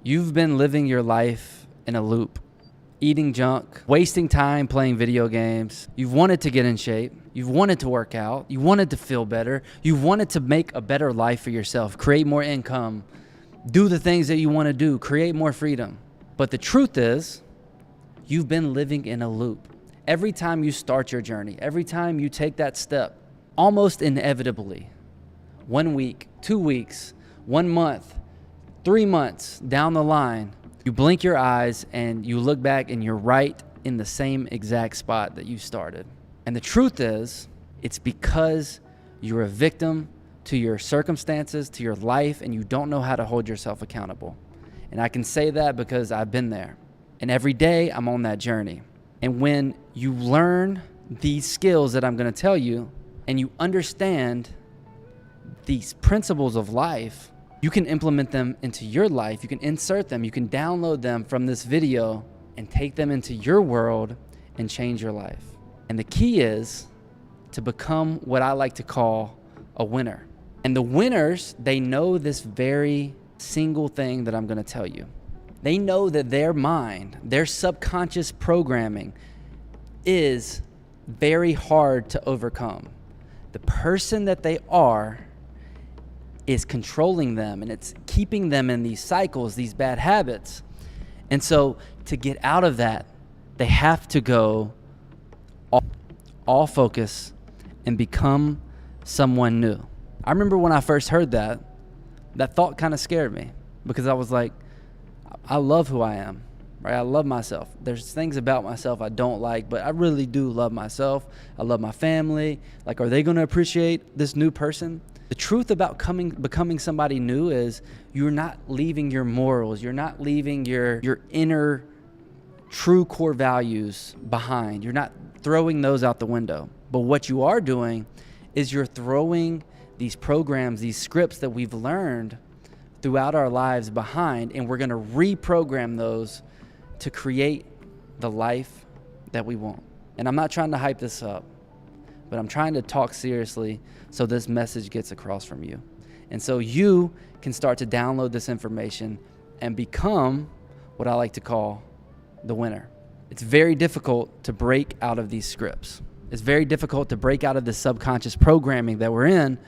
You've been living your life in a loop, eating junk, wasting time playing video games. You've wanted to get in shape. You've wanted to work out. You wanted to feel better. You've wanted to make a better life for yourself, create more income, do the things that you want to do, create more freedom. But the truth is, you've been living in a loop. Every time you start your journey, every time you take that step, almost inevitably, 1 week, 2 weeks, 1 month, 3 months down the line, you blink your eyes and you look back and you're right in the same exact spot that you started. And the truth is, it's because you're a victim to your circumstances, to your life, and you don't know how to hold yourself accountable. And I can say that because I've been there. And every day I'm on that journey. And when you learn these skills that I'm going to tell you, and you understand these principles of life, you can implement them into your life. You can insert them. You can download them from this video and take them into your world and change your life. And the key is to become what I like to call a winner. And the winners, they know this very single thing that I'm going to tell you. They know that their mind, their subconscious programming is very hard to overcome. The person that they are is controlling them, and it's keeping them in these cycles, these bad habits. And so to get out of that, they have to go all focus and become someone new. I remember when I first heard that thought kind of scared me, because I was like, I love who I am, right? I love myself. There's things about myself I don't like, but I really do love myself. I love my family. Like, are they going to appreciate this new person? The truth about becoming somebody new is you're not leaving your morals. You're not leaving your inner true core values behind. You're not throwing those out the window. But what you are doing is you're throwing these programs, these scripts that we've learned throughout our lives behind, and we're going to reprogram those to create the life that we want. And I'm not trying to hype this up, but I'm trying to talk seriously so this message gets across from you. And so you can start to download this information and become what I like to call the winner. It's very difficult to break out of these scripts. It's very difficult to break out of the subconscious programming that we're in,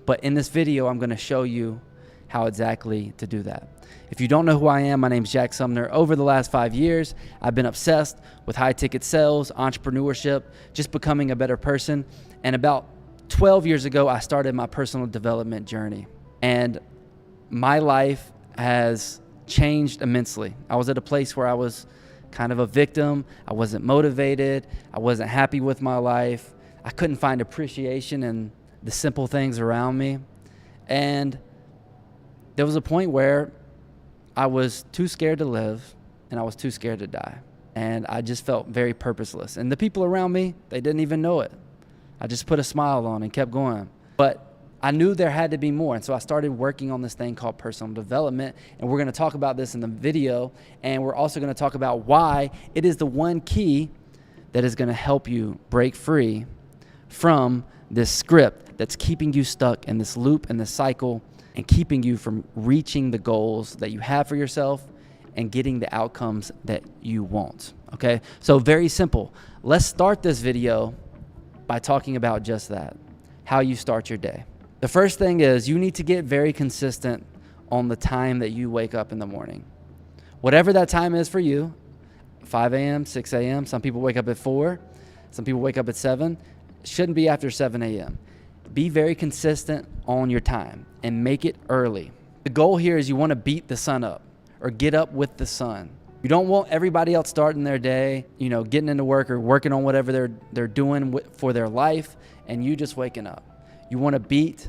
but in this video, I'm going to show you how exactly to do that. If you don't know who I am, my name's Jack Sumner. Over the last 5 years, I've been obsessed with high ticket sales, entrepreneurship, just becoming a better person. And about 12 years ago, I started my personal development journey. And my life has changed immensely. I was at a place where I was kind of a victim. I wasn't motivated. I wasn't happy with my life. I couldn't find appreciation in the simple things around me. And there was a point where I was too scared to live and I was too scared to die. And I just felt very purposeless. And the people around me, they didn't even know it. I just put a smile on and kept going. But I knew there had to be more. And so I started working on this thing called personal development. And we're going to talk about this in the video. And we're also going to talk about why it is the one key that is going to help you break free from this script that's keeping you stuck in this loop and this cycle, and keeping you from reaching the goals that you have for yourself and getting the outcomes that you want, okay? So very simple. Let's start this video by talking about just that, how you start your day. The first thing is you need to get very consistent on the time that you wake up in the morning. Whatever that time is for you, 5 a.m., 6 a.m., some people wake up at 4, some people wake up at 7, shouldn't be after 7 a.m. Be very consistent on your time and make it early. The goal here is you want to beat the sun up or get up with the sun. You don't want everybody else starting their day, getting into work or working on whatever they're doing for their life, and you just waking up. You want to beat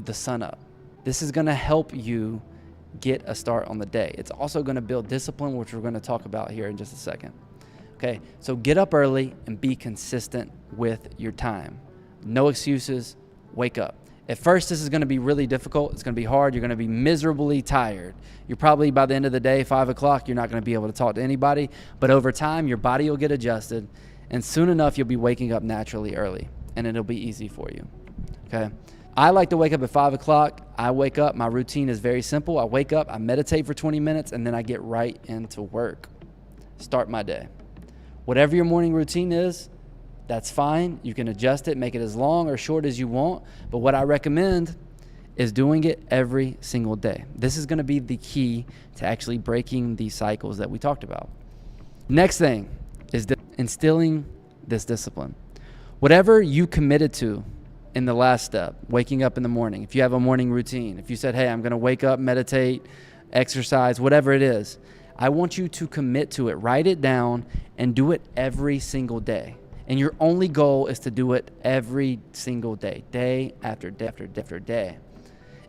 the sun up. This is going to help you get a start on the day. It's also going to build discipline, which we're going to talk about here in just a second. Okay, so get up early and be consistent with your time. No excuses, wake up. At first, this is going to be really difficult. It's going to be hard. You're going to be miserably tired. You're probably, by the end of the day, 5 o'clock, you're not going to be able to talk to anybody. But over time, your body will get adjusted. And soon enough, you'll be waking up naturally early. And it'll be easy for you. Okay? I like to wake up at 5 o'clock. I wake up, my routine is very simple. I wake up, I meditate for 20 minutes, and then I get right into work. Start my day. Whatever your morning routine is, that's fine. You can adjust it, make it as long or short as you want. But what I recommend is doing it every single day. This is going to be the key to actually breaking these cycles that we talked about. Next thing is instilling this discipline. Whatever you committed to in the last step, waking up in the morning, if you have a morning routine, if you said, hey, I'm going to wake up, meditate, exercise, whatever it is, I want you to commit to it. Write it down and do it every single day. And your only goal is to do it every single day, day after day after day after day.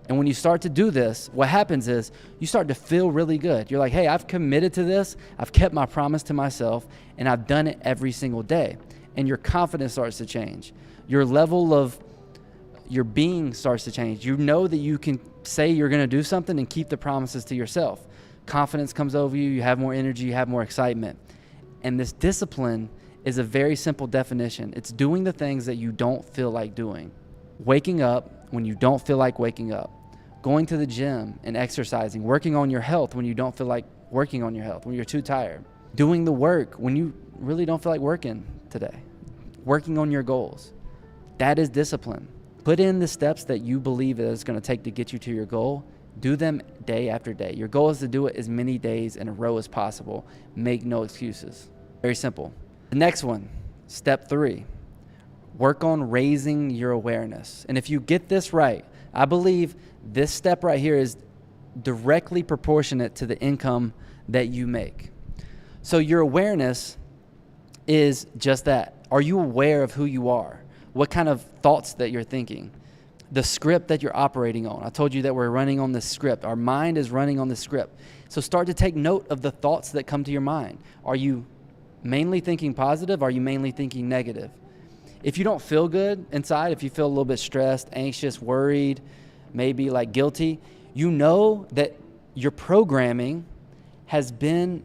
And when you start to do this, what happens is you start to feel really good. You're like, hey, I've committed to this. I've kept my promise to myself, and I've done it every single day. And your confidence starts to change. Your level of your being starts to change. You know that you can say you're going to do something and keep the promises to yourself. Confidence comes over you. You have more energy. You have more excitement. And this discipline is a very simple definition. It's doing the things that you don't feel like doing. Waking up when you don't feel like waking up. Going to the gym and exercising. Working on your health when you don't feel like working on your health, when you're too tired. Doing the work when you really don't feel like working today. Working on your goals. That is discipline. Put in the steps that you believe that it's going to take to get you to your goal. Do them day after day. Your goal is to do it as many days in a row as possible. Make no excuses. Very simple. The next one, step 3, work on raising your awareness. And if you get this right, I believe this step right here is directly proportionate to the income that you make. So your awareness is just that. Are you aware of who you are? What kind of thoughts that you're thinking? The script that you're operating on. I told you that we're running on this script. Our mind is running on this script. So start to take note of the thoughts that come to your mind. Are you mainly thinking positive? Are you mainly thinking negative? If you don't feel good inside, if you feel a little bit stressed, anxious, worried, maybe like guilty, you know that your programming has been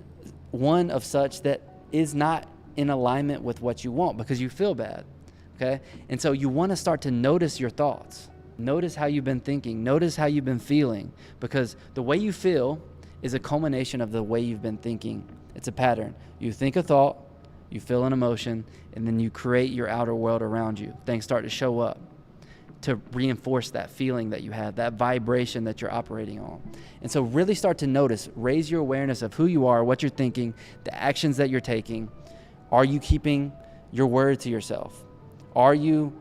one of such that is not in alignment with what you want because you feel bad, okay? And so you want to start to notice your thoughts. Notice how you've been thinking. Notice how you've been feeling, because the way you feel is a culmination of the way you've been thinking. It's a pattern. You think a thought, you feel an emotion, and then you create your outer world around you. Things start to show up to reinforce that feeling that you have, that vibration that you're operating on. And so really start to notice, raise your awareness of who you are, what you're thinking, the actions that you're taking. Are you keeping your word to yourself? Are you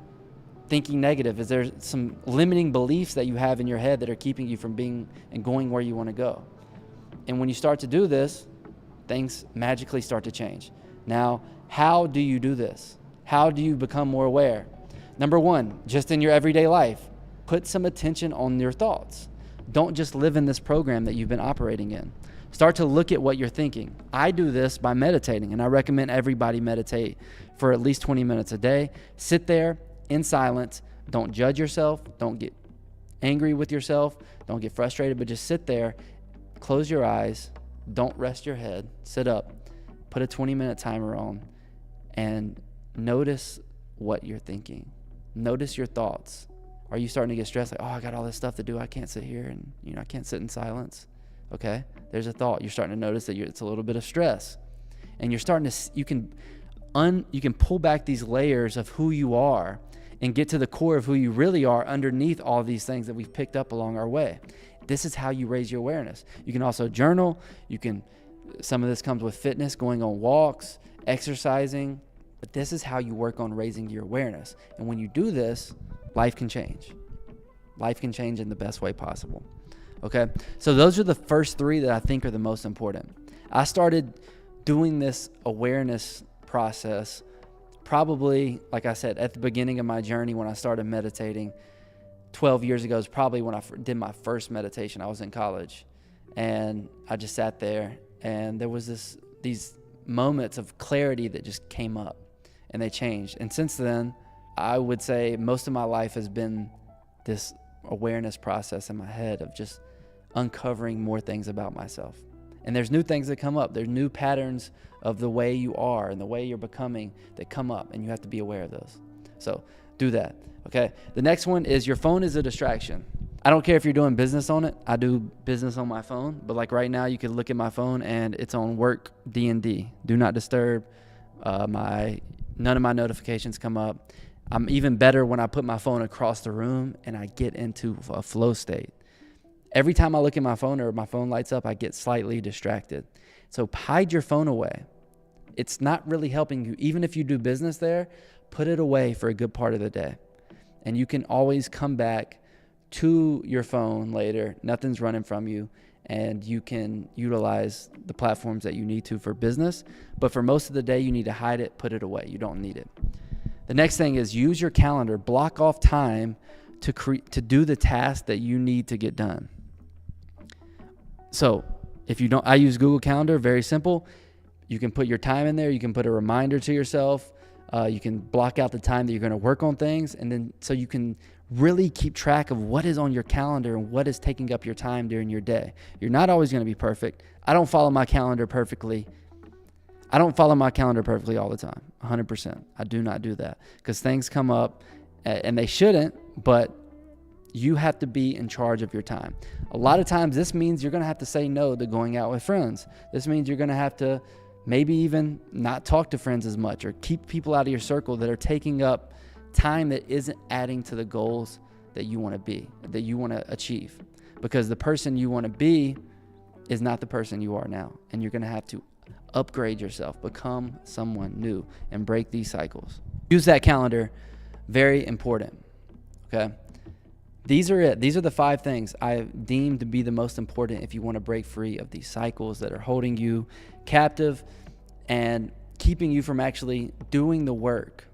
thinking negative? Is there some limiting beliefs that you have in your head that are keeping you from being and going where you want to go? And when you start to do this, things magically start to change. Now, how do you do this? How do you become more aware? Number 1, just in your everyday life, put some attention on your thoughts. Don't just live in this program that you've been operating in. Start to look at what you're thinking. I do this by meditating, and I recommend everybody meditate for at least 20 minutes a day. Sit there in silence. Don't judge yourself. Don't get angry with yourself. Don't get frustrated, but just sit there. Close your eyes. Don't rest your head. Sit up. Put a 20-minute timer on and notice what you're thinking. Notice your thoughts. Are you starting to get stressed? Like, oh, I got all this stuff to do. I can't sit here and, I can't sit in silence. Okay, there's a thought. You're starting to notice that it's a little bit of stress. And you're starting to, you can pull back these layers of who you are and get to the core of who you really are underneath all these things that we've picked up along our way. This is how you raise your awareness. You can also journal. Some of this comes with fitness, going on walks, exercising. But this is how you work on raising your awareness. And when you do this, life can change. Life can change in the best way possible. Okay? So those are the first 3 that I think are the most important. I started doing this awareness process probably, like I said, at the beginning of my journey when I started meditating. 12 years ago is probably when I did my first meditation. I was in college, and I just sat there, and there was these moments of clarity that just came up, and they changed. And since then, I would say most of my life has been this awareness process in my head of just uncovering more things about myself. And there's new things that come up. There's new patterns of the way you are and the way you're becoming that come up, and you have to be aware of those. So Do that. Okay. The next one is your phone is a distraction. I don't care if you're doing business on it. I do business on my phone, but like right now you can look at my phone and it's on work D&D. Do not disturb. None of my notifications come up. I'm even better when I put my phone across the room and I get into a flow state. Every time I look at my phone or my phone lights up, I get slightly distracted. So hide your phone away. It's not really helping you. Even if you do business there, put it away for a good part of the day. And you can always come back to your phone later. Nothing's running from you, and you can utilize the platforms that you need to for business. But for most of the day, you need to hide it, put it away. You don't need it. The next thing is use your calendar. Block off time to do the task that you need to get done. So if you don't, I use Google Calendar, very simple. You can put your time in there. You can put a reminder to yourself. You can block out the time that you're going to work on things. And then so you can really keep track of what is on your calendar and what is taking up your time during your day. You're not always going to be perfect. I don't follow my calendar perfectly. I don't follow my calendar perfectly all the time, 100%. I do not do that because things come up and they shouldn't, but you have to be in charge of your time. A lot of times this means you're going to have to say no to going out with friends. This means you're going to have to maybe even not talk to friends as much or keep people out of your circle that are taking up time that isn't adding to the goals that you want to be, that you want to achieve. Because the person you want to be is not the person you are now. And you're going to have to upgrade yourself, become someone new, and break these cycles. Use that calendar. Very important. Okay. These are it. These are the 5 things I deem to be the most important if you want to break free of these cycles that are holding you captive and keeping you from actually doing the work.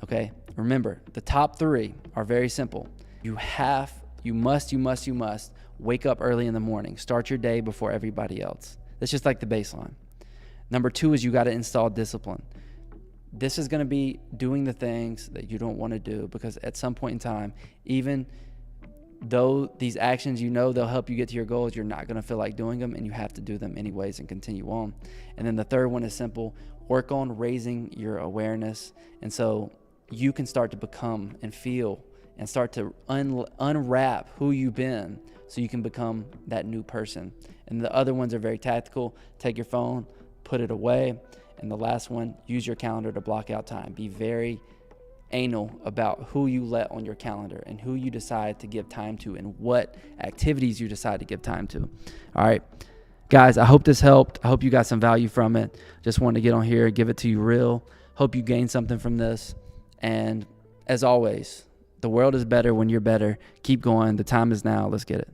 Okay. Remember, the top 3 are very simple. You must wake up early in the morning. Start your day before everybody else. That's just like the baseline. Number 2 is you got to install discipline. This is going to be doing the things that you don't want to do because at some point in time, even though these actions, they'll help you get to your goals, you're not going to feel like doing them and you have to do them anyways and continue on. And then the third one is simple. Work on raising your awareness. And so you can start to become and feel and start to unwrap who you've been so you can become that new person. And the other ones are very tactical. Take your phone, put it away. And the last one, use your calendar to block out time. Be very anal about who you let on your calendar and who you decide to give time to and what activities you decide to give time to. All right, guys, I hope this helped. I hope you got some value from it. Just wanted to get on here, give it to you real. Hope you gained something from this. And as always, the world is better when you're better. Keep going. The time is now. Let's get it.